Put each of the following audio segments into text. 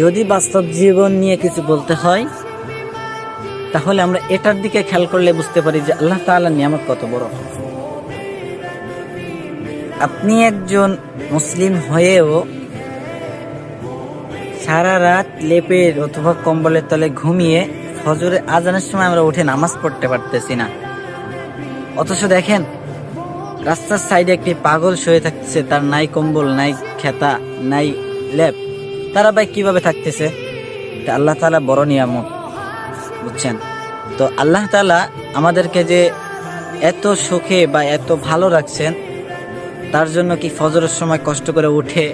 যদি বাস্তব জীবন নিয়ে কিছু বলতে হয় তাহলে আমরা এটার দিকে খেয়াল করলে বুঝতে পারি যে আল্লাহ তাআলার নিয়ামত কত বড়। আপনি একজন মুসলিম হয়েও সারা রাত লেপের অথবা কম্বলের তলে ঘুমিয়ে ফজরের আজানের সময় আমরা উঠে নামাজ পড়তে পারতেছি না। অথচ দেখেন রাস্তার সাইডে একটি পাগল শুয়ে থাকতেছে, তার নাই কম্বল, নাই খেতা, নাই লেপ, তারা ভাই কিভাবে থাকতেছে? এটা আল্লাহ তাআলা বড় নিয়ামত, বুঝছেন? তো আল্লাহ তাআলা আমাদেরকে যে এত সুখে বা এত ভালো রাখছেন, তার জন্য কি ফজরের সময় কষ্ট করে উঠে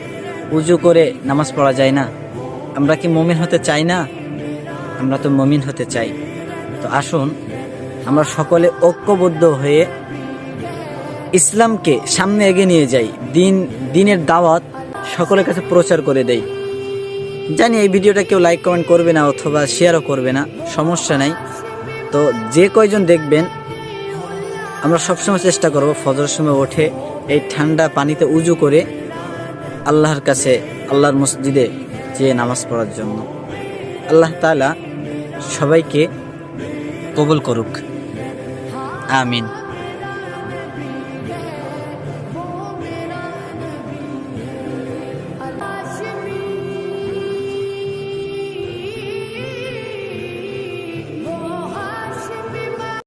উজু করে নামাজ পড়া যায় না? আমরা কি মুমিন হতে চাই না? আমরা তো মুমিন হতে চাই। তো আসুন আমরা সকলে ঐক্যবদ্ধ হয়ে ইসলামকে সামনে এগিয়ে নিয়ে যাই, দিনের দাওয়াত সকলের কাছে প্রচার করে দেই। জানি এই ভিডিওটা কেউ লাইক কমেন্ট করবে না অথবা শেয়ারও করবে না, সমস্যা নাই। তো যে কয়জন দেখবেন, আমরা সবসময় চেষ্টা করব ফজরের সময় উঠে এই ঠান্ডা পানিতে উজু করে আল্লাহর কাছে, আল্লাহর মসজিদে যেয়ে নামাজ পড়ার জন্য। আল্লাহ তাআলা সবাইকে কবুল করুক, আমিন।